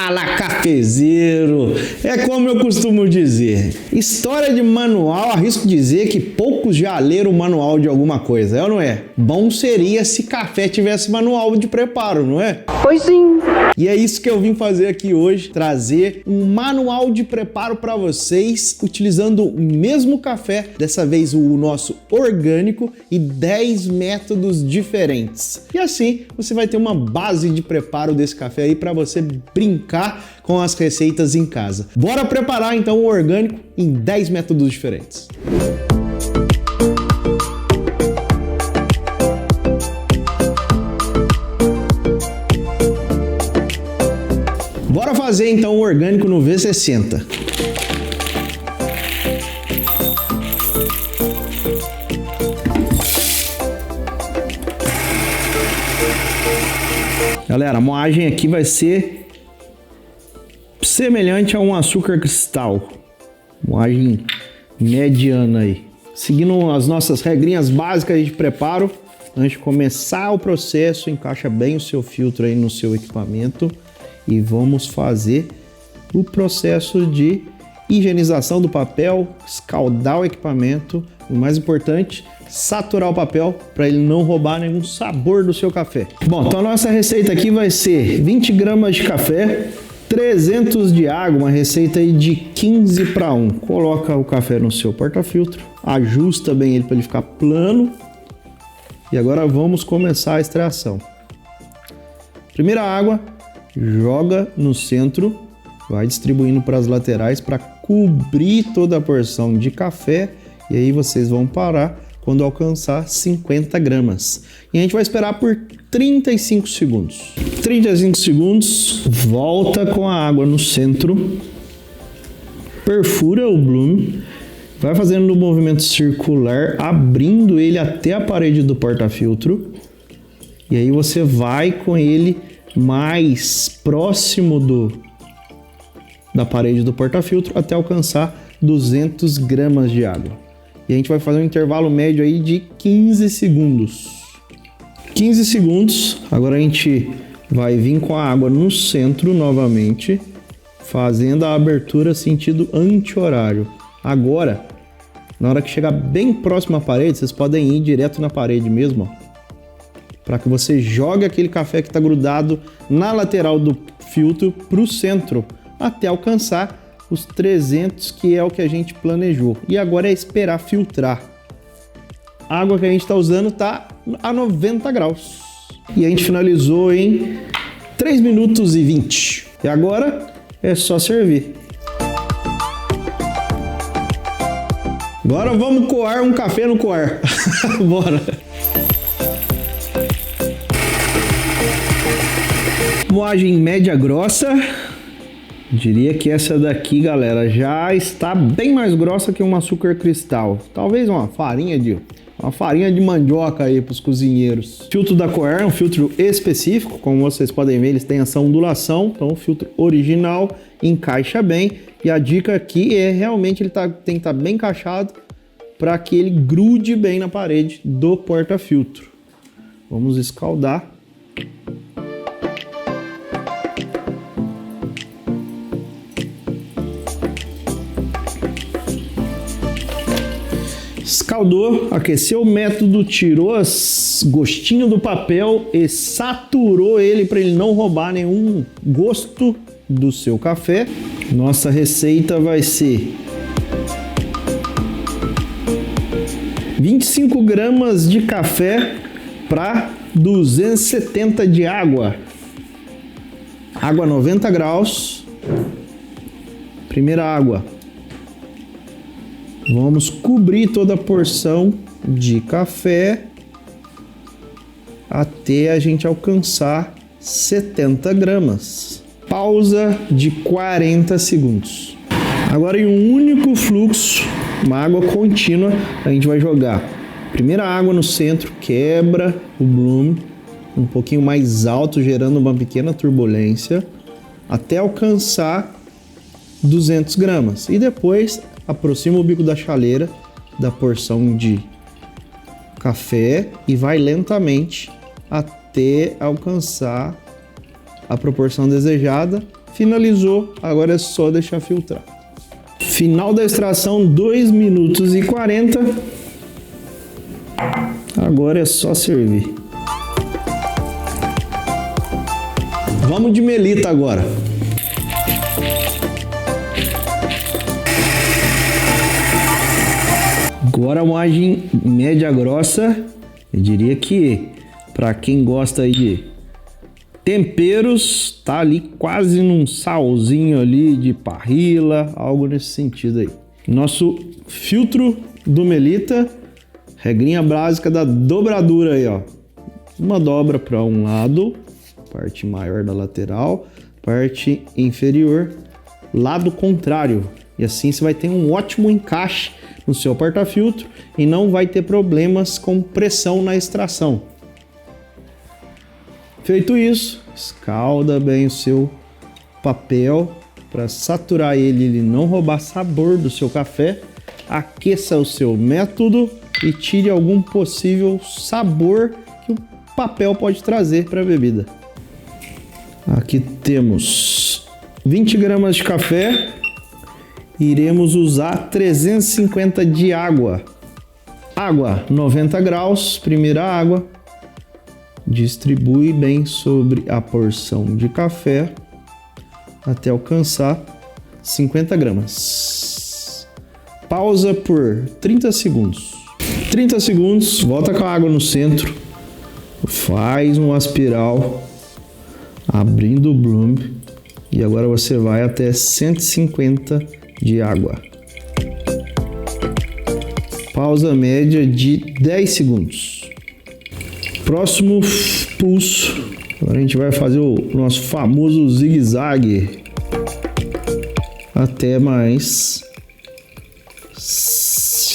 Fala, cafezeiro! É como eu costumo dizer, história de manual, arrisco dizer que poucos já leram o manual de alguma coisa, é ou não é? Bom seria se café tivesse manual de preparo, não é? Pois sim! E é isso que eu vim fazer aqui hoje, trazer um manual de preparo para vocês, utilizando o mesmo café, dessa vez o nosso orgânico, e 10 métodos diferentes. E assim, você vai ter uma base de preparo desse café aí para você brincar com as receitas em casa. Bora preparar então o orgânico em 10 métodos diferentes. Bora fazer então o orgânico no V60. Galera, a moagem aqui vai ser semelhante a um açúcar cristal. Moagem mediana aí. Seguindo as nossas regrinhas básicas de preparo, antes de começar o processo, encaixa bem o seu filtro aí no seu equipamento e vamos fazer o processo de higienização do papel, escaldar o equipamento, o mais importante, saturar o papel para ele não roubar nenhum sabor do seu café. Bom, então a nossa receita aqui vai ser 20 gramas de café, 300 de água, uma receita aí de 15 para 1. Coloca o café no seu porta-filtro, ajusta bem ele para ele ficar plano e agora vamos começar a extração. Primeira água, joga no centro, vai distribuindo para as laterais para cobrir toda a porção de café e aí vocês vão parar quando alcançar 50 gramas. E a gente vai esperar por 35 segundos. 35 segundos, volta com a água no centro, perfura o bloom, vai fazendo um movimento circular, abrindo ele até a parede do porta-filtro. E aí você vai com ele mais próximo da parede do porta-filtro até alcançar 200 gramas de água. E a gente vai fazer um intervalo médio aí de 15 segundos. 15 segundos, agora a gente vai vir com a água no centro novamente, fazendo a abertura sentido anti-horário. Agora, na hora que chegar bem próximo à parede, vocês podem ir direto na parede mesmo, para que você jogue aquele café que está grudado na lateral do filtro para o centro, até alcançar os 300, que é o que a gente planejou. E agora é esperar filtrar. A água que a gente está usando está a 90 graus. E a gente finalizou em 3 minutos e 20. E agora é só servir. Agora vamos coar um café no coar. Bora! Moagem média grossa. Diria que essa daqui, galera, já está bem mais grossa que um açúcar cristal. Talvez uma farinha de mandioca aí para os cozinheiros. O filtro da Coer é um filtro específico, como vocês podem ver, eles têm essa ondulação. Então o filtro original encaixa bem. E a dica aqui é realmente ele tem que estar bem encaixado para que ele grude bem na parede do porta-filtro. Vamos escaldar. Escaldou, aqueceu o método, tirou os gostinhos do papel e saturou ele para ele não roubar nenhum gosto do seu café. Nossa receita vai ser 25 gramas de café para 270 de água. Água 90 graus. Primeira água. Vamos cobrir toda a porção de café até a gente alcançar 70 gramas. Pausa de 40 segundos. Agora em um único fluxo, uma água contínua, a gente vai jogar primeira água no centro, quebra o bloom um pouquinho mais alto, gerando uma pequena turbulência, até alcançar 200 gramas. E depois aproxima o bico da chaleira da porção de café e vai lentamente até alcançar a proporção desejada, Finalizou, agora é só deixar filtrar. Final da extração, 2 minutos e 40. Agora é só servir. Vamos de melita agora. Agora a moagem média grossa, eu diria que para quem gosta aí de temperos, tá ali quase num salzinho ali de parrilla, algo nesse sentido aí. Nosso filtro do melita, regrinha básica da dobradura aí, ó. Uma dobra para um lado, parte maior da lateral, parte inferior, lado contrário. E assim você vai ter um ótimo encaixe no seu porta-filtro e não vai ter problemas com pressão na extração. Feito isso, escalda bem o seu papel para saturar ele não roubar sabor do seu café. Aqueça o seu método e tire algum possível sabor que o papel pode trazer para a bebida. Aqui temos 20 gramas de café. Iremos usar 350 de água. Água 90 graus, primeira água. Distribui bem sobre a porção de café até alcançar 50 gramas. Pausa por 30 segundos. 30 segundos, volta com a água no centro. Faz uma espiral, abrindo o bloom. E agora você vai até 150 de água. Pausa média de 10 segundos. Próximo pulso. Agora a gente vai fazer o nosso famoso zigue-zague até mais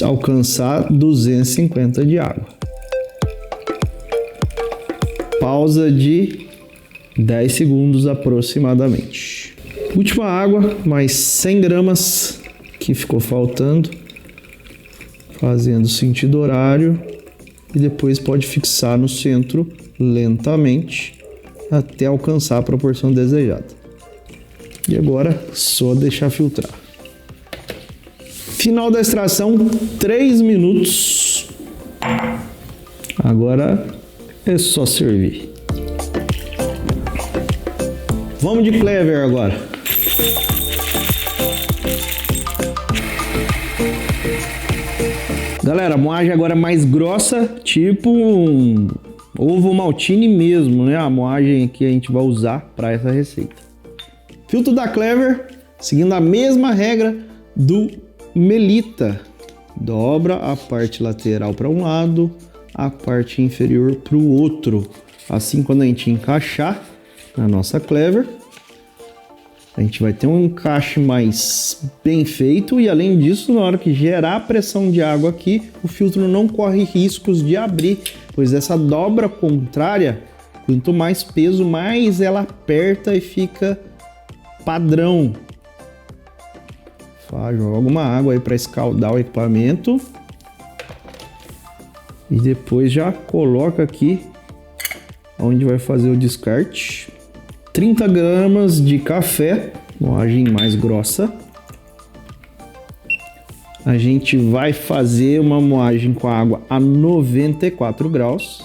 alcançar 250 de água. Pausa de 10 segundos aproximadamente. Última água, mais 100 gramas que ficou faltando, fazendo sentido horário, e depois pode fixar no centro lentamente até alcançar a proporção desejada. E agora só deixar filtrar. Final da extração, 3 minutos. Agora é só servir. Vamos de Clever agora. Galera, a moagem agora é mais grossa, tipo um ovo maltine mesmo, né? A moagem que a gente vai usar para essa receita. Filtro da Clever, seguindo a mesma regra do melita. Dobra a parte lateral para um lado, a parte inferior para o outro. Assim, quando a gente encaixar na nossa Clever, a gente vai ter um encaixe mais bem feito e, além disso, na hora que gerar a pressão de água aqui, o filtro não corre riscos de abrir, pois essa dobra contrária, quanto mais peso, mais ela aperta e fica padrão. Joga uma água aí para escaldar o equipamento e depois já coloca aqui onde vai fazer o descarte. 30 gramas de café, moagem mais grossa. A gente vai fazer uma moagem com água a 94 graus.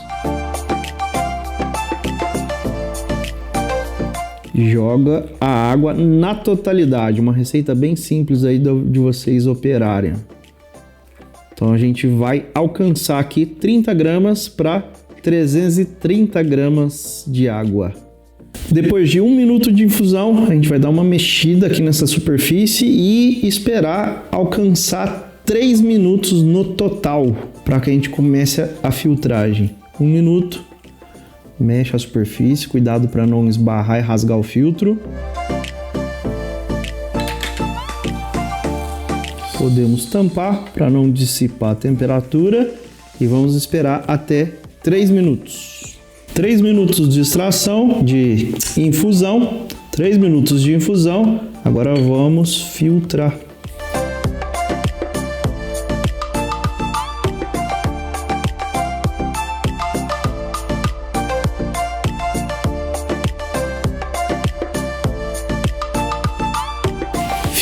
Joga a água na totalidade, uma receita bem simples aí de vocês operarem. Então a gente vai alcançar aqui 30 gramas para 330 gramas de água. Depois de 1 minuto de infusão, a gente vai dar uma mexida aqui nessa superfície e esperar alcançar 3 minutos no total para que a gente comece a filtragem. 1 minuto, mexe a superfície, cuidado para não esbarrar e rasgar o filtro. Podemos tampar para não dissipar a temperatura e vamos esperar até 3 minutos. 3 minutos de extração, de infusão, 3 minutos de infusão, agora vamos filtrar.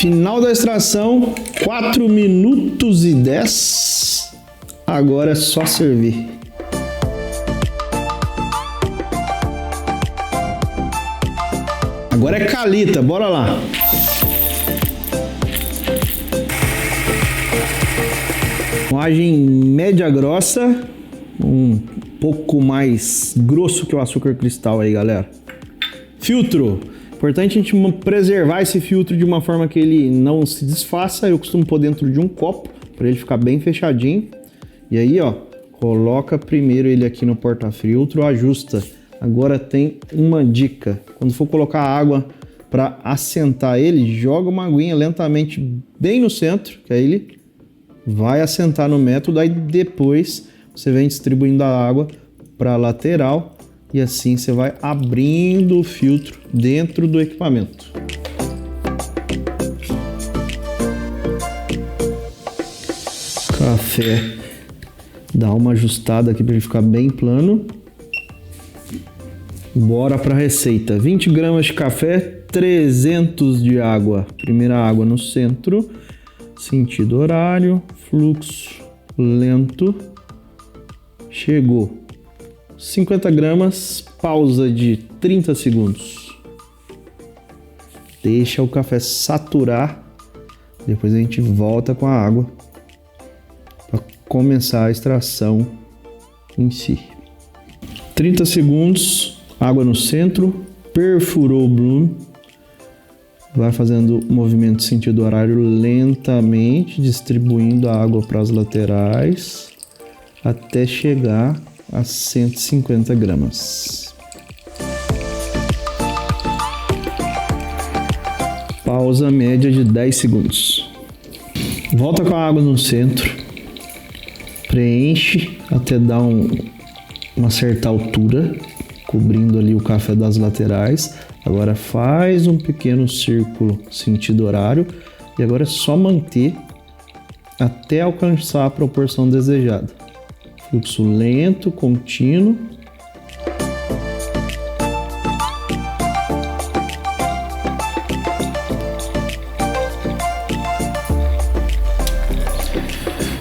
Final da extração, 4 minutos e 10. Agora é só servir. Agora é calita, bora lá. Moagem média grossa, um pouco mais grosso que o açúcar cristal aí, galera. Filtro. Importante a gente preservar esse filtro de uma forma que ele não se desfaça. Eu costumo pôr dentro de um copo para ele ficar bem fechadinho. E aí, ó, coloca primeiro ele aqui no porta-filtro, ajusta. Agora tem uma dica. Quando for colocar água para assentar ele, joga uma aguinha lentamente bem no centro, que aí ele vai assentar no método. Aí depois você vem distribuindo a água para a lateral. E assim você vai abrindo o filtro dentro do equipamento. Café. Dá uma ajustada aqui para ele ficar bem plano. Bora para a receita. 20 gramas de café, 300 de água. Primeira água no centro. Sentido horário. Fluxo lento. Chegou. 50 gramas, pausa de 30 segundos. Deixa o café saturar. Depois a gente volta com a água para começar a extração em si. 30 segundos, água no centro, perfurou o bloom. Vai fazendo o movimento sentido horário lentamente, distribuindo a água para as laterais até chegar a 150 gramas. Pausa média de 10 segundos. Volta com a água no centro. Preenche até dar uma certa altura, cobrindo ali o café das laterais. Agora faz um pequeno círculo sentido horário e agora é só manter até alcançar a proporção desejada. Fluxo lento, contínuo.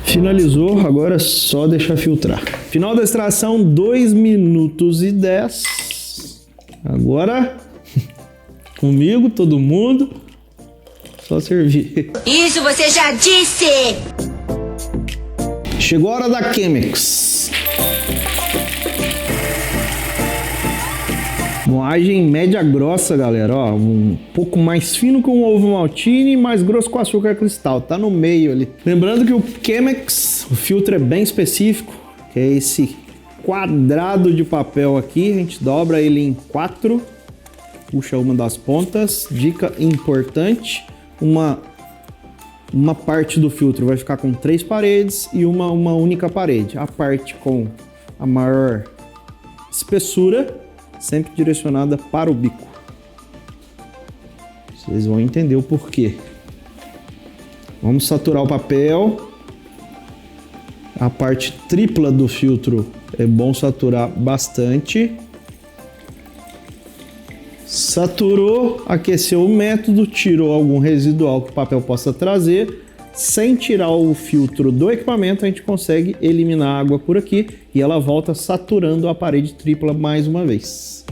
Finalizou, agora é só deixar filtrar. Final da extração, 2 minutos e 10. Agora, comigo, todo mundo, só servir. Isso você já disse! Chegou a hora da Chemex. Moagem média grossa, galera. Ó, um pouco mais fino que um ovo maltine e mais grosso com açúcar cristal. Tá no meio ali. Lembrando que o Chemex, o filtro é bem específico, que é esse quadrado de papel aqui. A gente dobra ele em 4, puxa uma das pontas. Dica importante, uma parte do filtro vai ficar com 3 paredes e uma única parede. A parte com a maior espessura, sempre direcionada para o bico. Vocês vão entender o porquê. Vamos saturar o papel. A parte tripla do filtro é bom saturar bastante. Saturou, aqueceu o método, tirou algum residual que o papel possa trazer. Sem tirar o filtro do equipamento, a gente consegue eliminar a água por aqui e ela volta saturando a parede tripla mais uma vez.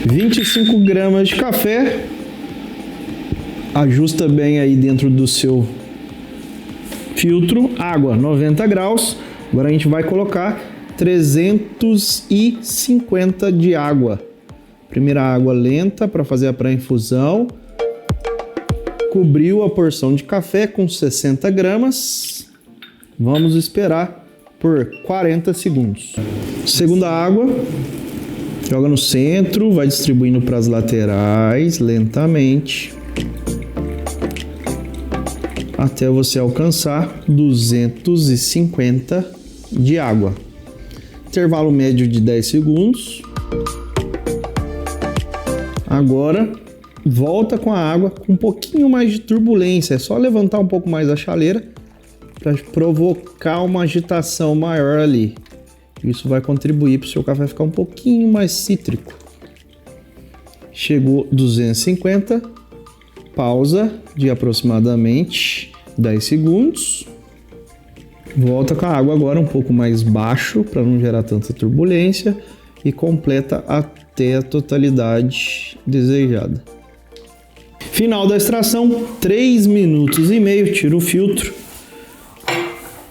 25 gramas de café. Ajusta bem aí dentro do seu filtro. Água 90 graus. Agora a gente vai colocar 350 de água. Primeira água lenta para fazer a pré-infusão. Cobriu a porção de café com 60 gramas. Vamos esperar por 40 segundos. Segunda água. Joga no centro, vai distribuindo para as laterais lentamente. Até você alcançar 250 de água. Intervalo médio de 10 segundos. Agora, volta com a água com um pouquinho mais de turbulência. É só levantar um pouco mais a chaleira para provocar uma agitação maior ali. Isso vai contribuir para o seu café ficar um pouquinho mais cítrico. Chegou 250, pausa de aproximadamente 10 segundos. Volta com a água agora um pouco mais baixo para não gerar tanta turbulência e completa até a totalidade desejada. Final da extração, 3 minutos e meio, tira o filtro.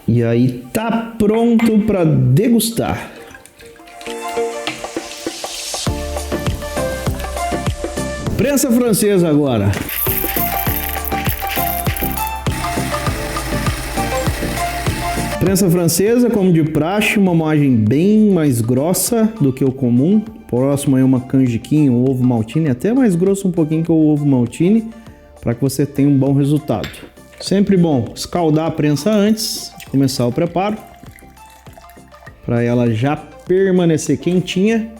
E aí tá pronto para degustar. Prensa francesa agora. Prensa francesa, como de praxe, uma moagem bem mais grossa do que o comum. Próximo é uma canjiquinha, um ovo maltine, até mais grosso um pouquinho que o ovo maltine, para que você tenha um bom resultado. Sempre bom escaldar a prensa antes de começar o preparo, para ela já permanecer quentinha.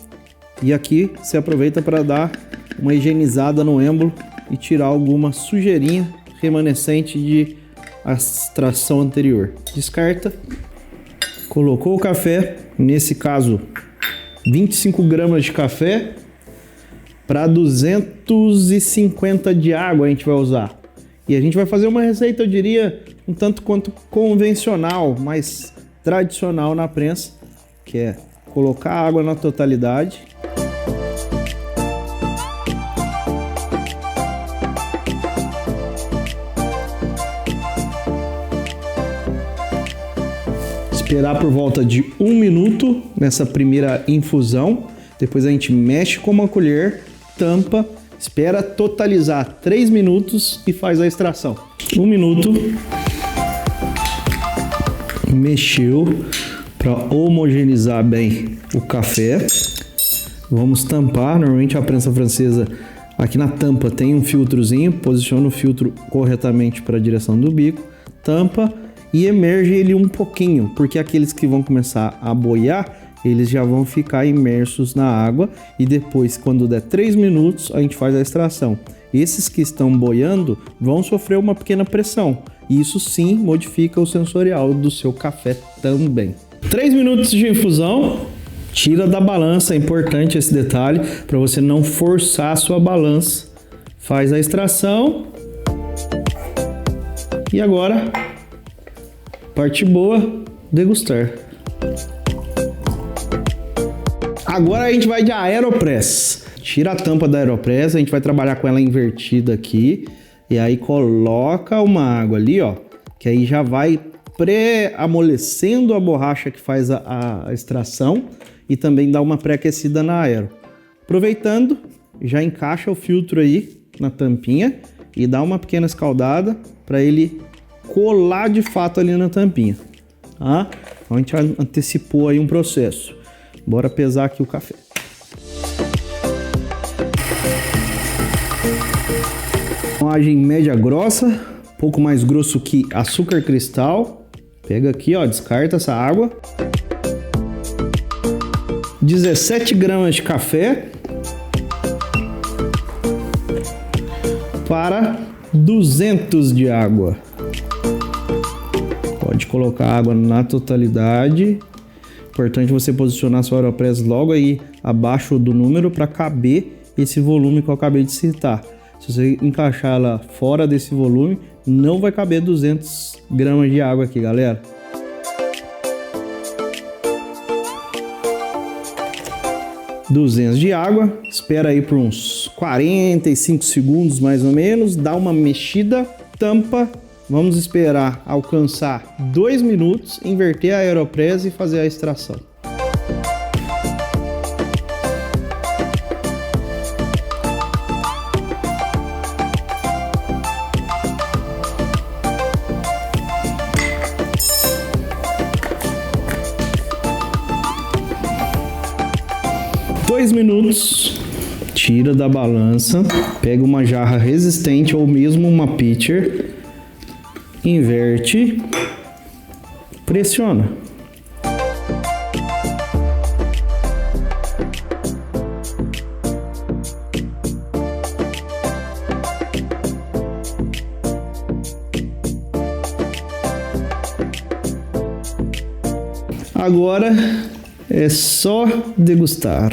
E aqui você aproveita para dar uma higienizada no êmbolo e tirar alguma sujeirinha remanescente de a extração anterior. Descarta. Colocou o café, nesse caso 25 gramas de café para 250 de água a gente vai usar. E a gente vai fazer uma receita, eu diria, um tanto quanto convencional, mas tradicional na prensa, que é colocar a água na totalidade. Esperar por volta de 1 minuto nessa primeira infusão. Depois a gente mexe com uma colher, tampa, espera totalizar 3 minutos e faz a extração. 1 minuto. Mexeu para homogeneizar bem o café. Vamos tampar. Normalmente a prensa francesa aqui na tampa tem um filtrozinho. Posiciona o filtro corretamente para a direção do bico. Tampa. E emerge ele um pouquinho, porque aqueles que vão começar a boiar, eles já vão ficar imersos na água e depois, quando der 3 minutos, a gente faz a extração. Esses que estão boiando vão sofrer uma pequena pressão e isso sim modifica o sensorial do seu café também. 3 minutos de infusão, tira da balança, é importante esse detalhe para você não forçar a sua balança. Faz a extração e agora... parte boa, degustar. Agora a gente vai de Aeropress. Tira a tampa da Aeropress, a gente vai trabalhar com ela invertida aqui. E aí coloca uma água ali, ó. Que aí já vai pré-amolecendo a borracha que faz a extração. E também dá uma pré-aquecida na aero. Aproveitando, já encaixa o filtro aí na tampinha. E dá uma pequena escaldada para ele colar de fato ali na tampinha, tá? Então a gente antecipou aí um processo. Bora pesar aqui o café. Moagem média grossa, pouco mais grosso que açúcar cristal. Pega aqui, ó, descarta essa água. 17 gramas de café para 200 de água. Pode colocar água na totalidade. Importante você posicionar sua Aeropress logo aí abaixo do número para caber esse volume que eu acabei de citar. Se você encaixar ela fora desse volume, não vai caber 200 gramas de água aqui, galera. De água, espera aí por uns 45 segundos mais ou menos, dá uma mexida, tampa. Vamos esperar alcançar 2 minutos, inverter a Aeropress e fazer a extração. Minutos, tira da balança, pega uma jarra resistente ou mesmo uma pitcher, inverte, pressiona. Agora é só degustar.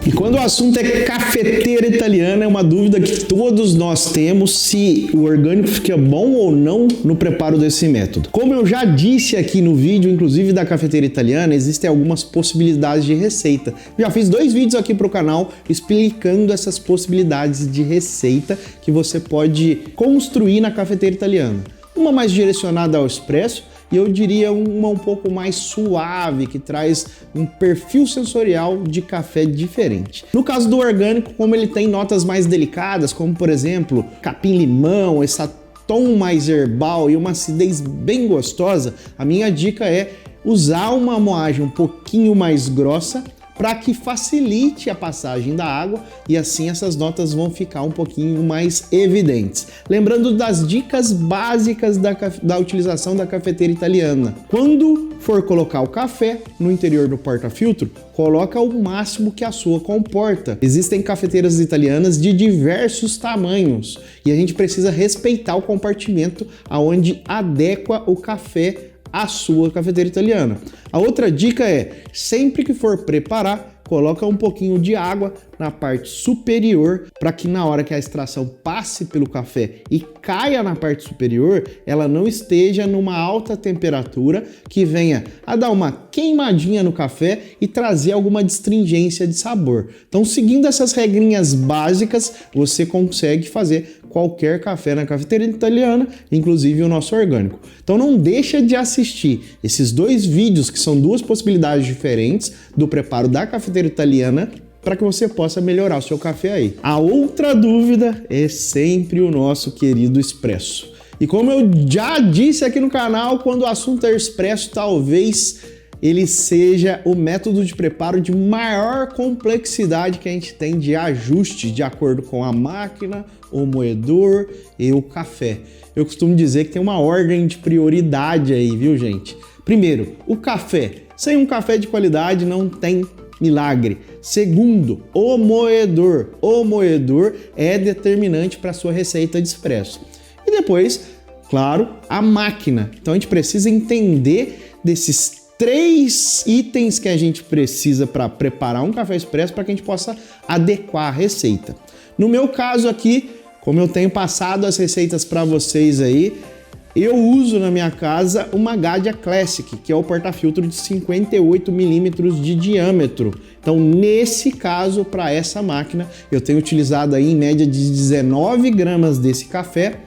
E quando o assunto é cafeteira italiana, é uma dúvida que todos nós temos se o orgânico fica bom ou não no preparo desse método. Como eu já disse aqui no vídeo, inclusive da cafeteira italiana, existem algumas possibilidades de receita. Já fiz 2 vídeos aqui para o canal explicando essas possibilidades de receita que você pode construir na cafeteira italiana. Uma mais direcionada ao expresso, e eu diria uma um pouco mais suave, que traz um perfil sensorial de café diferente. No caso do orgânico, como ele tem notas mais delicadas, como por exemplo, capim-limão, esse tom mais herbal e uma acidez bem gostosa, a minha dica é usar uma moagem um pouquinho mais grossa, para que facilite a passagem da água e assim essas notas vão ficar um pouquinho mais evidentes. Lembrando das dicas básicas da utilização da cafeteira italiana. Quando for colocar o café no interior do porta-filtro, coloca o máximo que a sua comporta. Existem cafeteiras italianas de diversos tamanhos e a gente precisa respeitar o compartimento aonde adequa o café a sua cafeteira italiana. A outra dica é, sempre que for preparar, coloca um pouquinho de água na parte superior para que na hora que a extração passe pelo café e caia na parte superior, ela não esteja numa alta temperatura que venha a dar uma queimadinha no café e trazer alguma astringência de sabor. Então, seguindo essas regrinhas básicas, você consegue fazer qualquer café na cafeteira italiana, inclusive o nosso orgânico. Então não deixa de assistir esses 2 vídeos que são 2 possibilidades diferentes do preparo da cafeteira italiana para que você possa melhorar o seu café aí. A outra dúvida é sempre o nosso querido expresso. E como eu já disse aqui no canal, quando o assunto é expresso, talvez ele seja o método de preparo de maior complexidade que a gente tem de ajuste de acordo com a máquina, o moedor e o café. Eu costumo dizer que tem uma ordem de prioridade aí, viu, gente? Primeiro, o café. Sem um café de qualidade não tem milagre. Segundo, o moedor. O moedor é determinante para a sua receita de expresso. E depois, claro, a máquina. Então a gente precisa entender desses 3 itens que a gente precisa para preparar um café expresso para que a gente possa adequar a receita. No meu caso aqui, como eu tenho passado as receitas para vocês aí, eu uso na minha casa uma Gadia Classic, que é o porta-filtro de 58 milímetros de diâmetro. Então, nesse caso, para essa máquina, eu tenho utilizado aí em média de 19 gramas desse café,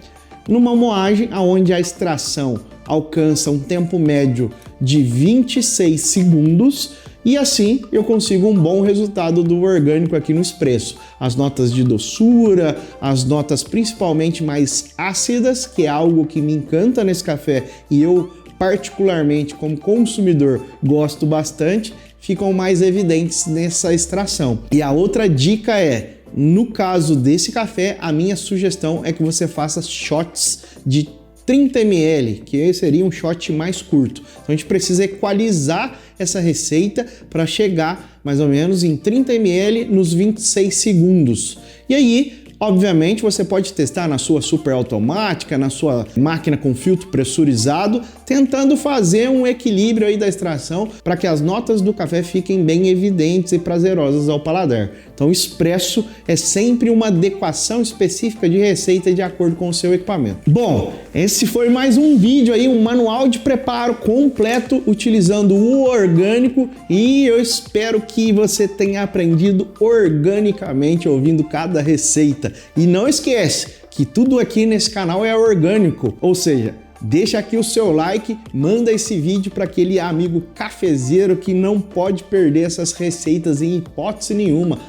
numa moagem onde a extração alcança um tempo médio de 26 segundos e assim eu consigo um bom resultado do orgânico aqui no expresso. As notas de doçura, as notas principalmente mais ácidas, que é algo que me encanta nesse café e eu particularmente como consumidor gosto bastante, ficam mais evidentes nessa extração. E a outra dica é, no caso desse café, a minha sugestão é que você faça shots de 30 ml, que seria um shot mais curto. Então a gente precisa equalizar essa receita para chegar mais ou menos em 30 ml nos 26 segundos. E aí, obviamente, você pode testar na sua super automática, na sua máquina com filtro pressurizado, tentando fazer um equilíbrio aí da extração para que as notas do café fiquem bem evidentes e prazerosas ao paladar. Então, o expresso é sempre uma adequação específica de receita de acordo com o seu equipamento. Bom, esse foi mais um vídeo aí, um manual de preparo completo utilizando o orgânico e eu espero que você tenha aprendido organicamente ouvindo cada receita. E não esquece que tudo aqui nesse canal é orgânico, ou seja, deixa aqui o seu like, manda esse vídeo para aquele amigo cafezeiro que não pode perder essas receitas em hipótese nenhuma.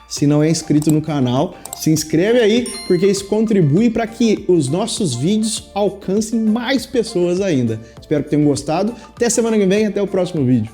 Se não é inscrito no canal, se inscreve aí, porque isso contribui para que os nossos vídeos alcancem mais pessoas ainda. Espero que tenham gostado. Até semana que vem, até o próximo vídeo.